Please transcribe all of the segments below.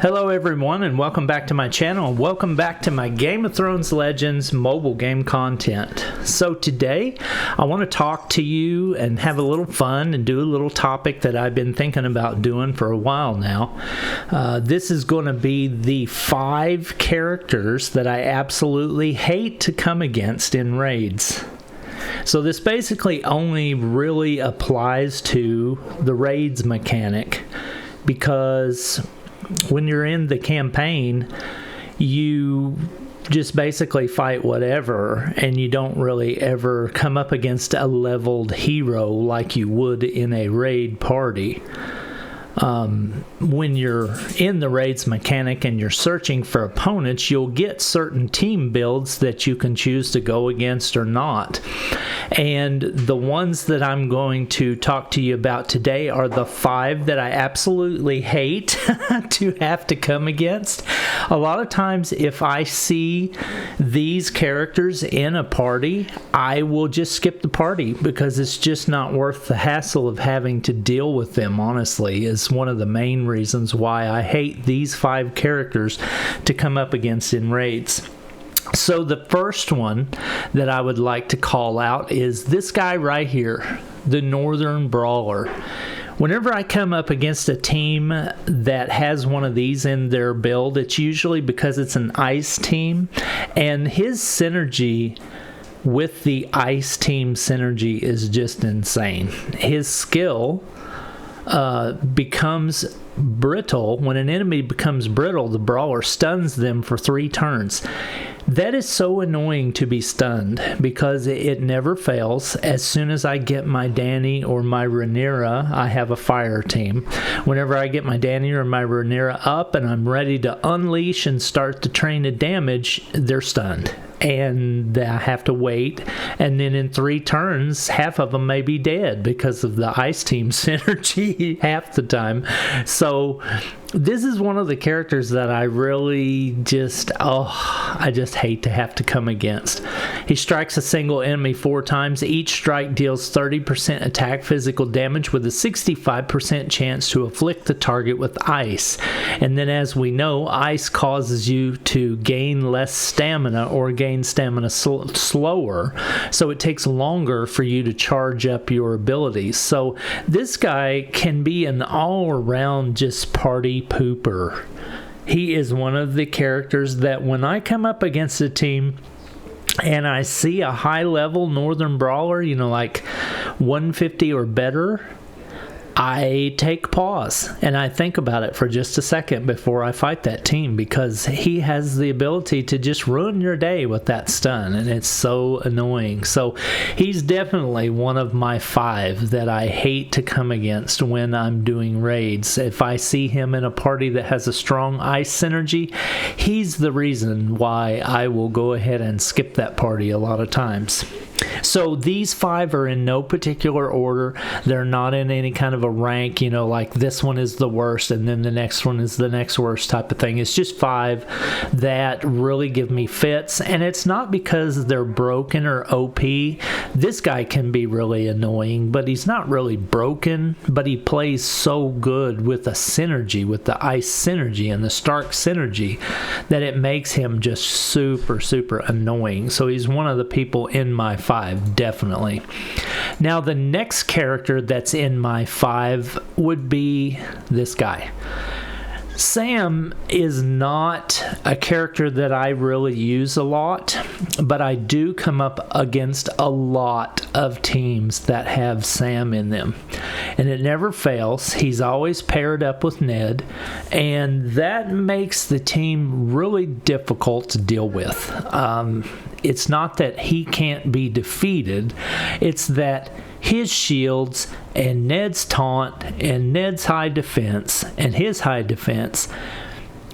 Hello everyone, and welcome back to my channel. Welcome back to my Game of Thrones Legends mobile game content. So today I want to talk to you and have a little fun and do a little topic that I've been thinking about doing for a while now. This is going to be the 5 characters that I absolutely hate to come against in raids. So this basically only really applies to the raids mechanic, because when you're in the campaign, you just basically fight whatever, and you don't really ever come up against a leveled hero like you would in a raid party. When you're in the raids mechanic and you're searching for opponents, you'll get certain team builds that you can choose to go against or not. And the ones that I'm going to talk to you about today are the 5 that I absolutely hate to have to come against. A lot of times if I see these characters in a party, I will just skip the party because it's just not worth the hassle of having to deal with them, honestly. Is one of the main reasons why I hate these 5 characters to come up against in raids. So the first one that I would like to call out is this guy right here, the Northern Brawler. Whenever I come up against a team that has one of these in their build, it's usually because it's an ice team, and his synergy with the ice team synergy is just insane. His skill becomes brittle. When an enemy becomes brittle, the Brawler stuns them for 3 turns. That is so annoying to be stunned because it never fails. As soon as I get my Dany or my Rhaenyra, I have a fire team. Whenever I get my Dany or my Rhaenyra up and I'm ready to unleash and start the train of damage, they're stunned. And I have to wait, and then in 3 turns, half of them may be dead because of the ice team synergy half the time. So this is one of the characters that I really just hate to have to come against. He strikes a single enemy 4 times. Each strike deals 30% attack physical damage with a 65% chance to afflict the target with ice. And then, as we know, ice causes you to gain less stamina or gain stamina slower, so it takes longer for you to charge up your abilities. So this guy can be an all-around just party pooper. He is one of the characters that when I come up against a team and I see a high-level Northern Brawler, like 150 or better, I take pause and I think about it for just a second before I fight that team, because he has the ability to just ruin your day with that stun, and it's so annoying. So he's definitely one of my 5 that I hate to come against when I'm doing raids. If I see him in a party that has a strong ice synergy, he's the reason why I will go ahead and skip that party a lot of times. So these 5 are in no particular order. They're not in any kind of a rank, like this one is the worst and then the next one is the next worst type of thing. It's just 5 that really give me fits, and it's not because they're broken or OP. This guy can be really annoying, but he's not really broken, but he plays so good with the synergy, with the ice synergy and the Stark synergy, that it makes him just super, super annoying. So he's one of the people in my 5, definitely. Now the next character that's in my 5 would be this guy. Sam is not a character that I really use a lot, but I do come up against a lot of teams that have Sam in them, and it never fails. He's always paired up with Ned, and that makes the team really difficult to deal with. It's not that he can't be defeated, it's that his shields and Ned's taunt and Ned's high defense and his high defense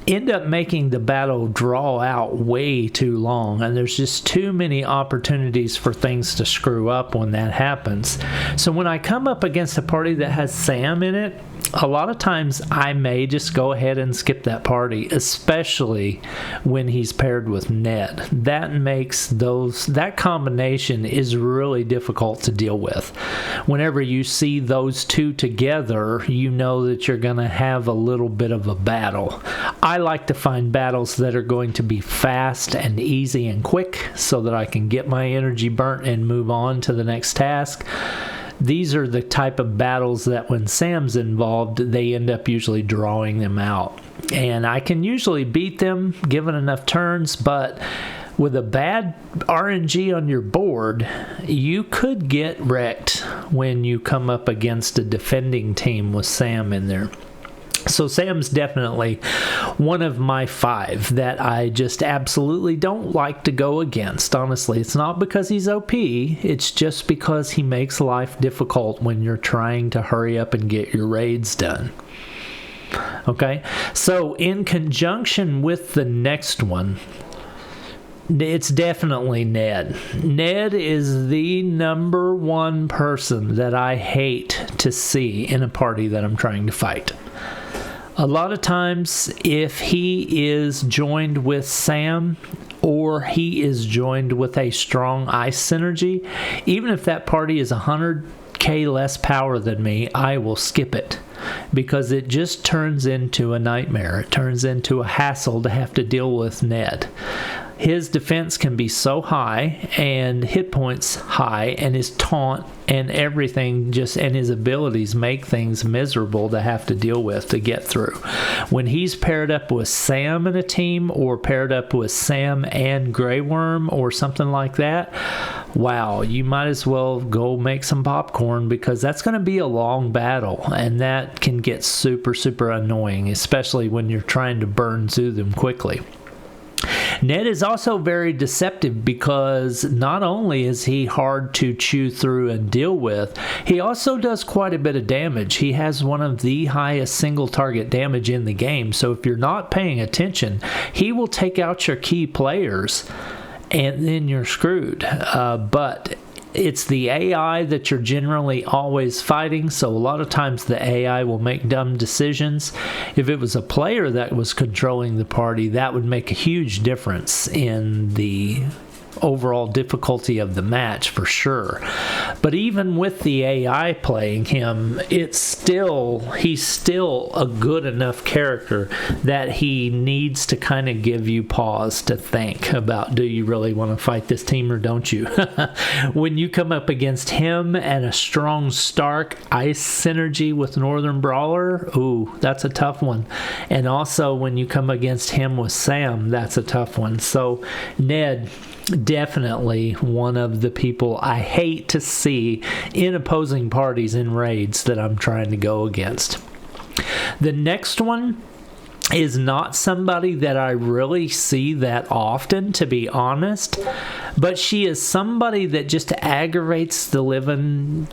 end up making the battle draw out way too long, and there's just too many opportunities for things to screw up when that happens. So when I come up against a party that has Sam in it, a lot of times I may just go ahead and skip that party, especially when he's paired with Ned. That makes that combination is really difficult to deal with. Whenever you see those two together, you know that you're going to have a little bit of a battle. I like to find battles that are going to be fast and easy and quick so that I can get my energy burnt and move on to the next task. These are the type of battles that when Sam's involved, they end up usually drawing them out. And I can usually beat them given enough turns, but with a bad RNG on your board, you could get wrecked when you come up against a defending team with Sam in there. So Sam's definitely one of my 5 that I just absolutely don't like to go against. Honestly, it's not because he's OP. It's just because he makes life difficult when you're trying to hurry up and get your raids done. Okay, so in conjunction with the next one, it's definitely Ned. Ned is the number one person that I hate to see in a party that I'm trying to fight. A lot of times, if he is joined with Sam or he is joined with a strong ice synergy, even if that party is 100k less power than me, I will skip it because it just turns into a nightmare. It turns into a hassle to have to deal with Ned. His defense can be so high and hit points high, and his taunt and everything and his abilities make things miserable to have to deal with to get through. When he's paired up with Sam in a team or paired up with Sam and Grey Worm or something like that, wow, you might as well go make some popcorn because that's going to be a long battle, and that can get super, super annoying, especially when you're trying to burn through them quickly. Ned is also very deceptive because not only is he hard to chew through and deal with, he also does quite a bit of damage. He has one of the highest single target damage in the game, so if you're not paying attention, he will take out your key players and then you're screwed. But it's the AI that you're generally always fighting, so a lot of times the AI will make dumb decisions. If it was a player that was controlling the party, that would make a huge difference in the overall difficulty of the match for sure. But even with the AI playing him, he's still a good enough character that he needs to kind of give you pause to think about, do you really want to fight this team or don't you? When you come up against him and a strong Stark ice synergy with Northern Brawler, ooh, that's a tough one. And also when you come against him with Sam, that's a tough one. So Ned, definitely one of the people I hate to see in opposing parties in raids that I'm trying to go against. The next one is not somebody that I really see that often, to be honest, but she is somebody that just aggravates the living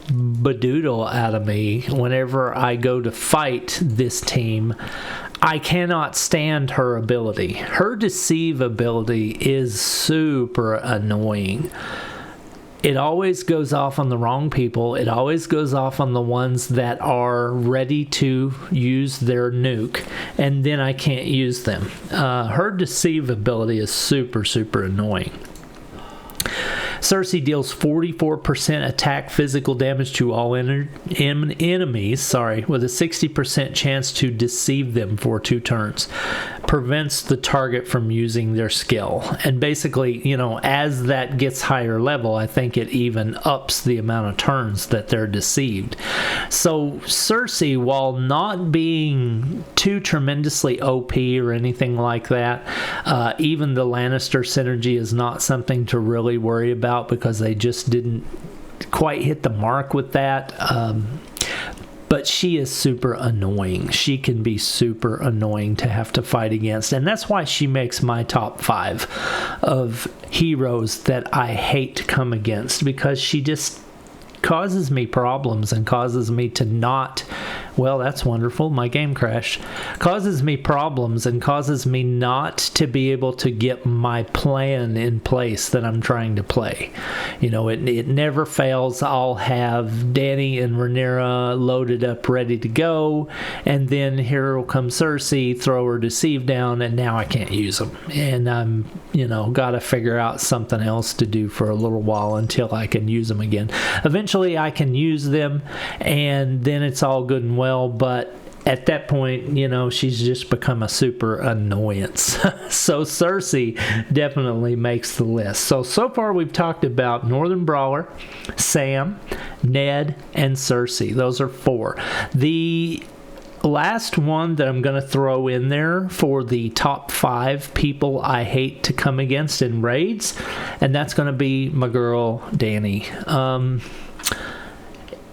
badoodle out of me whenever I go to fight this team. I cannot stand her ability. Her deceive ability is super annoying. It always goes off on the wrong people. It always goes off on the ones that are ready to use their nuke, and then I can't use them. Her deceive ability is super, super annoying. Cersei deals 44% attack physical damage to all enemies, with a 60% chance to deceive them for 2 turns. Prevents the target from using their skill. And basically, as that gets higher level, I think it even ups the amount of turns that they're deceived. So Cersei, while not being too tremendously OP or anything like that, even the Lannister synergy is not something to really worry about because they just didn't quite hit the mark with that. But she is super annoying. She can be super annoying to have to fight against. And that's why she makes my top 5 of heroes that I hate to come against, because she just causes me problems and causes me to not well, that's wonderful. My game crashed. Causes me problems and causes me not to be able to get my plan in place that I'm trying to play. You know, it never fails. I'll have Dany and Rhaenyra loaded up, ready to go, and then here will come Cersei, throw her deceive down, and now I can't use them. And I'm, you know, got to figure out something else to do for a little while until I can use them again. Eventually I can use them, and then it's all good and well, but at that point, you know, she's just become a super annoyance. So Cersei definitely makes the list. So far we've talked about Northern Brawler, Sam, Ned, and Cersei. Those are 4. The last one that I'm going to throw in there for the top 5 people I hate to come against in raids, and that's going to be my girl Dany.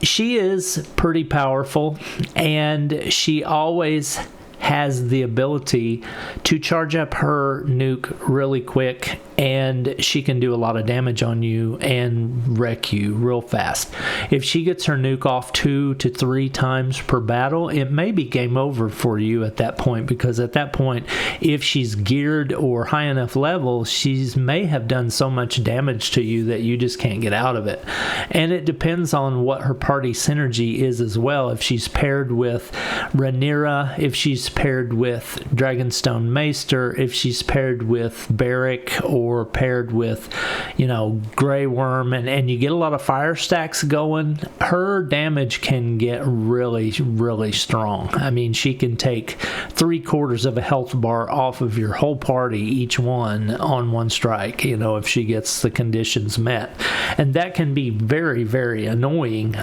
She is pretty powerful, and she always has the ability to charge up her nuke really quick, and she can do a lot of damage on you and wreck you real fast. If she gets her nuke off 2 to 3 times per battle, it may be game over for you at that point, because at that point, if she's geared or high enough level, she may have done so much damage to you that you just can't get out of it. And it depends on what her party synergy is as well. If she's paired with Rhaenyra, if she's paired with Dragonstone Maester, if she's paired with Beric, or paired with, you know, Grey Worm, and you get a lot of fire stacks going, her damage can get really, really strong. I mean, she can take 3/4 of a health bar off of your whole party, each one, on one strike, you know, if she gets the conditions met. And that can be very, very annoying.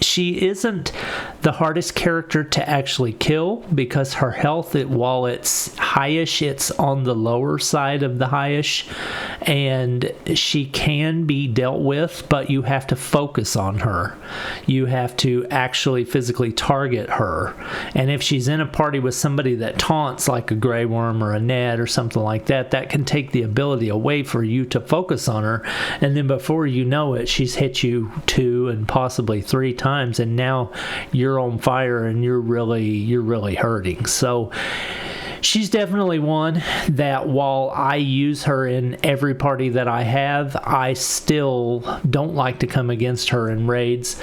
She isn't the hardest character to actually kill, because her health, while it's highish, it's on the lower side of the highish, and she can be dealt with, but you have to focus on her. You have to actually physically target her. And if she's in a party with somebody that taunts, like a Grey Worm or a Ned or something like that, that can take the ability away for you to focus on her, and then before you know it, she's hit you 2 and possibly 3 times, and now you're on fire and you're really hurting. So she's definitely one that, while I use her in every party that I have, I still don't like to come against her in raids.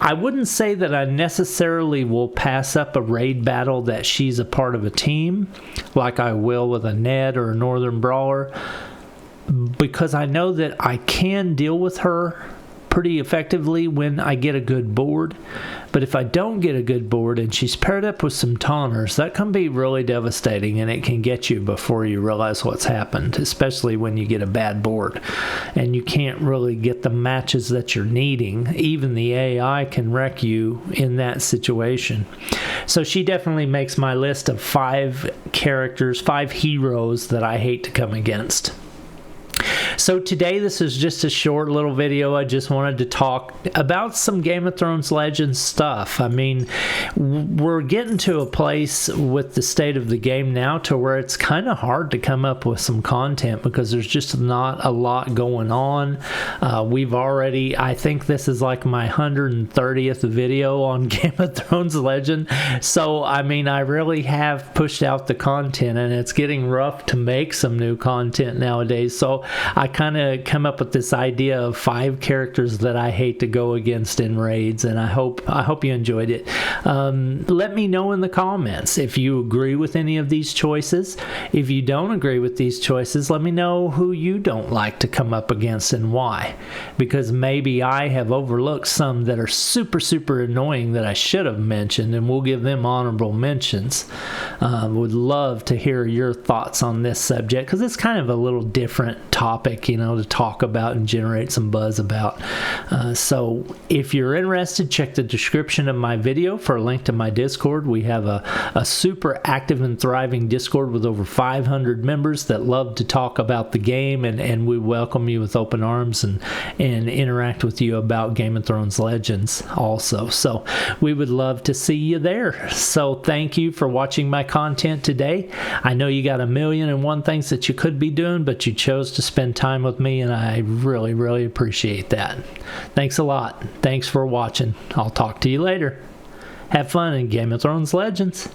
I wouldn't say that I necessarily will pass up a raid battle that she's a part of a team, like I will with a Ned or a Northern Brawler, because I know that I can deal with her pretty effectively when I get a good board. But if I don't get a good board and she's paired up with some taunters, that can be really devastating, and it can get you before you realize what's happened, especially when you get a bad board and you can't really get the matches that you're needing. Even the AI can wreck you in that situation. So she definitely makes my list of 5 characters, 5 heroes that I hate to come against. So today, this is just a short little video. I just wanted to talk about some Game of Thrones Legends stuff. I mean, we're getting to a place with the state of the game now to where it's kind of hard to come up with some content, because there's just not a lot going on. We've already, I think this is like my 130th video on Game of Thrones Legend. So, I mean, I really have pushed out the content, and it's getting rough to make some new content nowadays. So I kind of come up with this idea of 5 characters that I hate to go against in raids, and I hope you enjoyed it. Let me know in the comments if you agree with any of these choices. If you don't agree with these choices, let me know who you don't like to come up against and why, because maybe I have overlooked some that are super annoying that I should have mentioned, and we'll give them honorable mentions. Would love to hear your thoughts on this subject, because it's kind of a little different topic, you know, to talk about and generate some buzz about. So if you're interested, check the description of my video for a link to my Discord. We have a super active and thriving Discord with over 500 members that love to talk about the game, and we welcome you with open arms and interact with you about Game of Thrones Legends also. So we would love to see you there. So thank you for watching my content today. I know you got 1,000,001 things that you could be doing, but you chose to spend time with me, and I really appreciate that. Thanks a lot. Thanks for watching. I'll talk to you later. Have fun in Game of Thrones Legends.